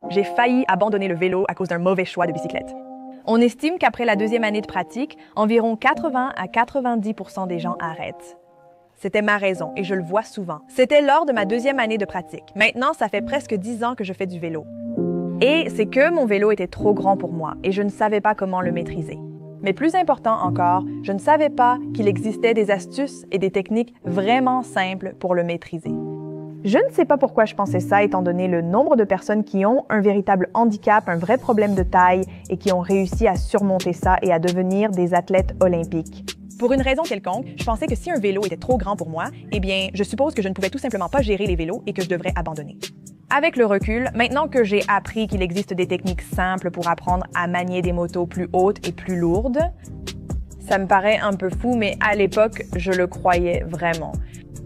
J'ai failli abandonner le vélo à cause d'un mauvais choix de bicyclette. On estime qu'après la deuxième année de pratique, environ 80 à 90% des gens arrêtent. C'était ma raison et je le vois souvent. C'était lors de ma deuxième année de pratique. Maintenant, ça fait presque 10 ans que je fais du vélo. Et c'est que mon vélo était trop grand pour moi et je ne savais pas comment le maîtriser. Mais plus important encore, je ne savais pas qu'il existait des astuces et des techniques vraiment simples pour le maîtriser. Je ne sais pas pourquoi je pensais ça, étant donné le nombre de personnes qui ont un véritable handicap, un vrai problème de taille et qui ont réussi à surmonter ça et à devenir des athlètes olympiques. Pour une raison quelconque, je pensais que si un vélo était trop grand pour moi, eh bien, je suppose que je ne pouvais tout simplement pas gérer les vélos et que je devrais abandonner. Avec le recul, maintenant que j'ai appris qu'il existe des techniques simples pour apprendre à manier des motos plus hautes et plus lourdes, ça me paraît un peu fou, mais à l'époque, je le croyais vraiment.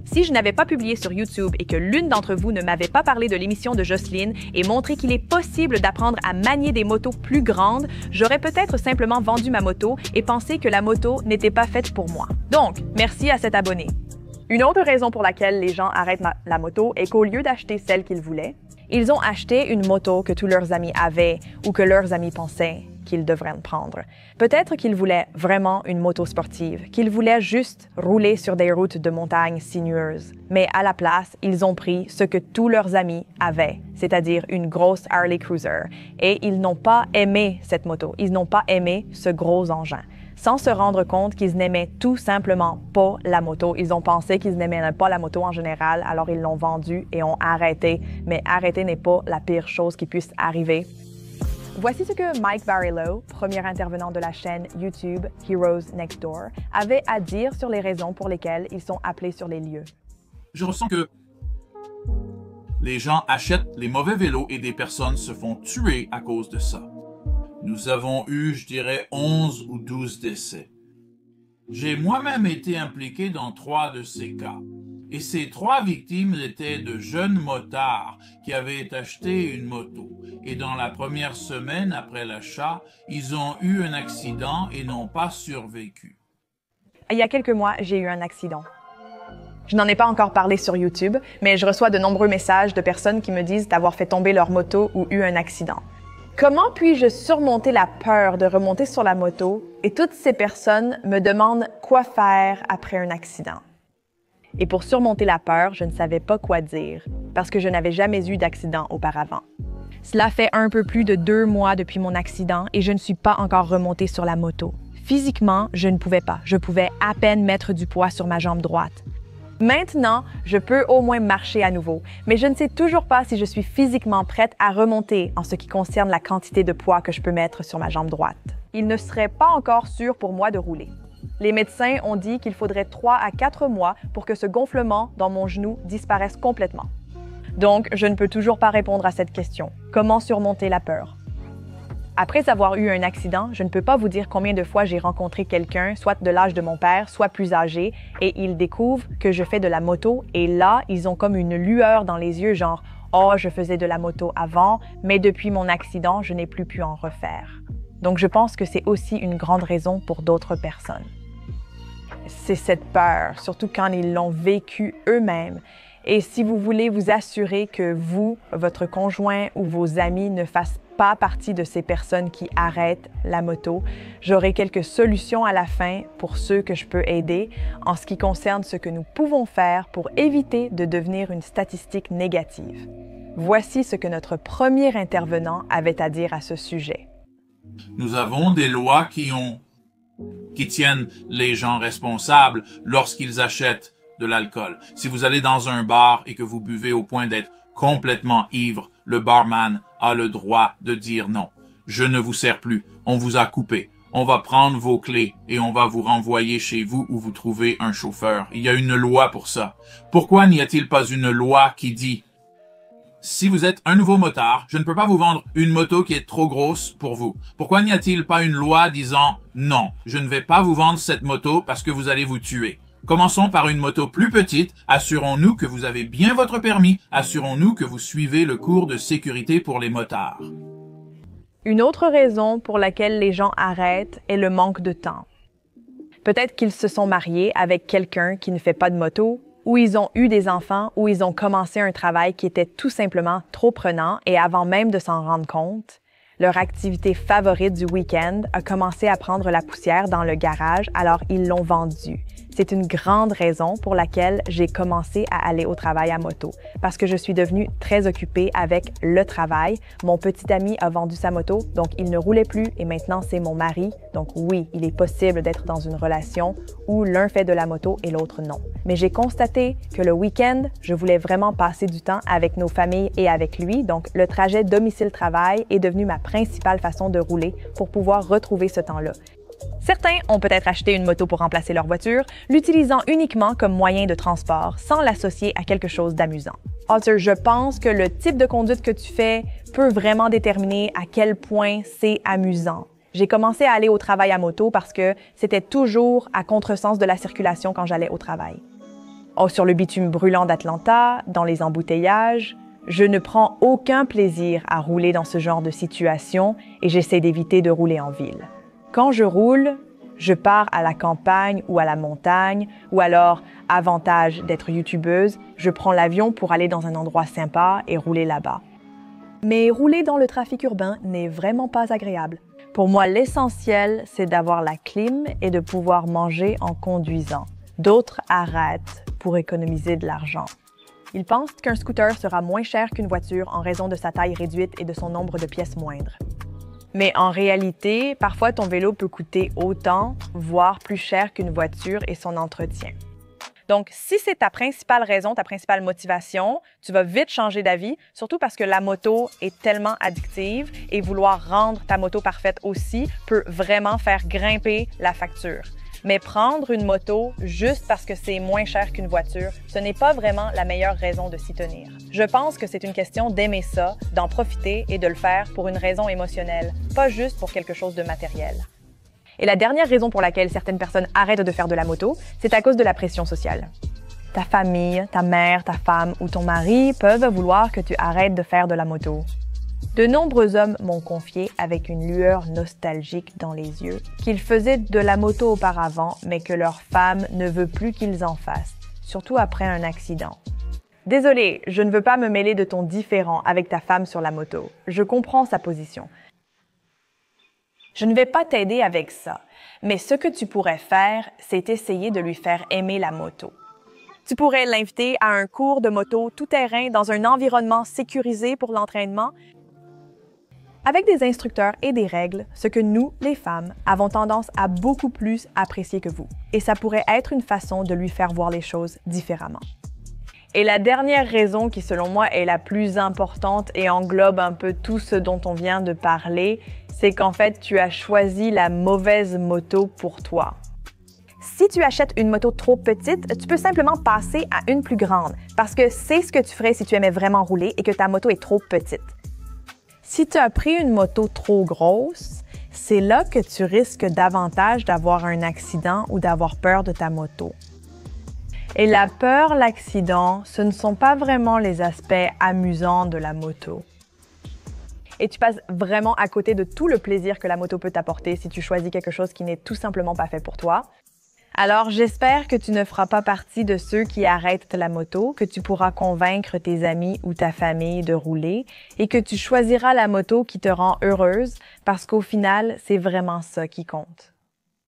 Si je n'avais pas publié sur YouTube et que l'une d'entre vous ne m'avait pas parlé de l'émission de Jocelyne et montré qu'il est possible d'apprendre à manier des motos plus grandes, j'aurais peut-être simplement vendu ma moto et pensé que la moto n'était pas faite pour moi. Donc, merci à cet abonné. Une autre raison pour laquelle les gens arrêtent la moto est qu'au lieu d'acheter celle qu'ils voulaient, ils ont acheté une moto que tous leurs amis avaient ou que leurs amis pensaient qu'ils devraient prendre. Peut-être qu'ils voulaient vraiment une moto sportive, qu'ils voulaient juste rouler sur des routes de montagne sinueuses. Mais à la place, ils ont pris ce que tous leurs amis avaient, c'est-à-dire une grosse Harley Cruiser. Et ils n'ont pas aimé cette moto, ils n'ont pas aimé ce gros engin. Sans se rendre compte qu'ils n'aimaient tout simplement pas la moto. Ils ont pensé qu'ils n'aimaient pas la moto en général, alors ils l'ont vendue et ont arrêté. Mais arrêter n'est pas la pire chose qui puisse arriver. Voici ce que Mike Varillo, premier intervenant de la chaîne YouTube Heroes Next Door, avait à dire sur les raisons pour lesquelles ils sont appelés sur les lieux. Je ressens que les gens achètent les mauvais vélos et des personnes se font tuer à cause de ça. Nous avons eu, je dirais, 11 ou 12 décès. J'ai moi-même été impliqué dans 3 de ces cas. Et ces 3 victimes étaient de jeunes motards qui avaient acheté une moto. Et dans la première semaine après l'achat, ils ont eu un accident et n'ont pas survécu. Il y a quelques mois, j'ai eu un accident. Je n'en ai pas encore parlé sur YouTube, mais je reçois de nombreux messages de personnes qui me disent d'avoir fait tomber leur moto ou eu un accident. Comment puis-je surmonter la peur de remonter sur la moto? Et toutes ces personnes me demandent quoi faire après un accident. Et pour surmonter la peur, je ne savais pas quoi dire, parce que je n'avais jamais eu d'accident auparavant. Cela fait un peu plus de 2 mois depuis mon accident et je ne suis pas encore remontée sur la moto. Physiquement, je ne pouvais pas. Je pouvais à peine mettre du poids sur ma jambe droite. Maintenant, je peux au moins marcher à nouveau, mais je ne sais toujours pas si je suis physiquement prête à remonter en ce qui concerne la quantité de poids que je peux mettre sur ma jambe droite. Il ne serait pas encore sûr pour moi de rouler. Les médecins ont dit qu'il faudrait 3 à 4 mois pour que ce gonflement dans mon genou disparaisse complètement. Donc, je ne peux toujours pas répondre à cette question. Comment surmonter la peur? Après avoir eu un accident, je ne peux pas vous dire combien de fois j'ai rencontré quelqu'un, soit de l'âge de mon père, soit plus âgé, et ils découvrent que je fais de la moto, et là, ils ont comme une lueur dans les yeux, genre « Oh, je faisais de la moto avant, mais depuis mon accident, je n'ai plus pu en refaire. » Donc, je pense que c'est aussi une grande raison pour d'autres personnes. C'est cette peur, surtout quand ils l'ont vécu eux-mêmes. Et si vous voulez vous assurer que vous, votre conjoint ou vos amis ne fassent pas partie de ces personnes qui arrêtent la moto, j'aurai quelques solutions à la fin pour ceux que je peux aider en ce qui concerne ce que nous pouvons faire pour éviter de devenir une statistique négative. Voici ce que notre premier intervenant avait à dire à ce sujet. Nous avons des lois qui tiennent les gens responsables lorsqu'ils achètent de l'alcool. Si vous allez dans un bar et que vous buvez au point d'être complètement ivre, le barman a le droit de dire non. Je ne vous sers plus. On vous a coupé. On va prendre vos clés et on va vous renvoyer chez vous où vous trouvez un chauffeur. Il y a une loi pour ça. Pourquoi n'y a-t-il pas une loi qui dit si vous êtes un nouveau motard, je ne peux pas vous vendre une moto qui est trop grosse pour vous. Pourquoi n'y a-t-il pas une loi disant non, je ne vais pas vous vendre cette moto parce que vous allez vous tuer? Commençons par une moto plus petite, assurons-nous que vous avez bien votre permis, assurons-nous que vous suivez le cours de sécurité pour les motards. Une autre raison pour laquelle les gens arrêtent est le manque de temps. Peut-être qu'ils se sont mariés avec quelqu'un qui ne fait pas de moto ou ils ont eu des enfants, ou ils ont commencé un travail qui était tout simplement trop prenant et avant même de s'en rendre compte, leur activité favorite du week-end a commencé à prendre la poussière dans le garage, alors ils l'ont vendu. C'est une grande raison pour laquelle j'ai commencé à aller au travail à moto, parce que je suis devenue très occupée avec le travail. Mon petit ami a vendu sa moto, donc il ne roulait plus et maintenant c'est mon mari. Donc oui, il est possible d'être dans une relation où l'un fait de la moto et l'autre non. Mais j'ai constaté que le week-end, je voulais vraiment passer du temps avec nos familles et avec lui, donc le trajet domicile-travail est devenu ma principale façon de rouler pour pouvoir retrouver ce temps-là. Certains ont peut-être acheté une moto pour remplacer leur voiture, l'utilisant uniquement comme moyen de transport, sans l'associer à quelque chose d'amusant. Arthur, je pense que le type de conduite que tu fais peut vraiment déterminer à quel point c'est amusant. J'ai commencé à aller au travail à moto parce que c'était toujours à contresens de la circulation quand j'allais au travail. Sur le bitume brûlant d'Atlanta, dans les embouteillages, je ne prends aucun plaisir à rouler dans ce genre de situation et j'essaie d'éviter de rouler en ville. Quand je roule, je pars à la campagne ou à la montagne, ou alors, avantage d'être youtubeuse, je prends l'avion pour aller dans un endroit sympa et rouler là-bas. Mais rouler dans le trafic urbain n'est vraiment pas agréable. Pour moi, l'essentiel, c'est d'avoir la clim et de pouvoir manger en conduisant. D'autres arrêtent pour économiser de l'argent. Ils pensent qu'un scooter sera moins cher qu'une voiture en raison de sa taille réduite et de son nombre de pièces moindres. Mais en réalité, parfois ton vélo peut coûter autant, voire plus cher qu'une voiture et son entretien. Donc, si c'est ta principale raison, ta principale motivation, tu vas vite changer d'avis, surtout parce que la moto est tellement addictive et vouloir rendre ta moto parfaite aussi peut vraiment faire grimper la facture. Mais prendre une moto juste parce que c'est moins cher qu'une voiture, ce n'est pas vraiment la meilleure raison de s'y tenir. Je pense que c'est une question d'aimer ça, d'en profiter et de le faire pour une raison émotionnelle, pas juste pour quelque chose de matériel. Et la dernière raison pour laquelle certaines personnes arrêtent de faire de la moto, c'est à cause de la pression sociale. Ta famille, ta mère, ta femme ou ton mari peuvent vouloir que tu arrêtes de faire de la moto. De nombreux hommes m'ont confié avec une lueur nostalgique dans les yeux qu'ils faisaient de la moto auparavant, mais que leur femme ne veut plus qu'ils en fassent, surtout après un accident. Désolée, je ne veux pas me mêler de ton différend avec ta femme sur la moto. Je comprends sa position. Je ne vais pas t'aider avec ça, mais ce que tu pourrais faire, c'est essayer de lui faire aimer la moto. Tu pourrais l'inviter à un cours de moto tout-terrain dans un environnement sécurisé pour l'entraînement, avec des instructeurs et des règles, ce que nous, les femmes, avons tendance à beaucoup plus apprécier que vous. Et ça pourrait être une façon de lui faire voir les choses différemment. Et la dernière raison qui, selon moi, est la plus importante et englobe un peu tout ce dont on vient de parler, c'est qu'en fait, tu as choisi la mauvaise moto pour toi. Si tu achètes une moto trop petite, tu peux simplement passer à une plus grande, parce que c'est ce que tu ferais si tu aimais vraiment rouler et que ta moto est trop petite. Si tu as pris une moto trop grosse, c'est là que tu risques davantage d'avoir un accident ou d'avoir peur de ta moto. Et la peur, l'accident, ce ne sont pas vraiment les aspects amusants de la moto. Et tu passes vraiment à côté de tout le plaisir que la moto peut t'apporter si tu choisis quelque chose qui n'est tout simplement pas fait pour toi. Alors, j'espère que tu ne feras pas partie de ceux qui arrêtent la moto, que tu pourras convaincre tes amis ou ta famille de rouler et que tu choisiras la moto qui te rend heureuse parce qu'au final, c'est vraiment ça qui compte.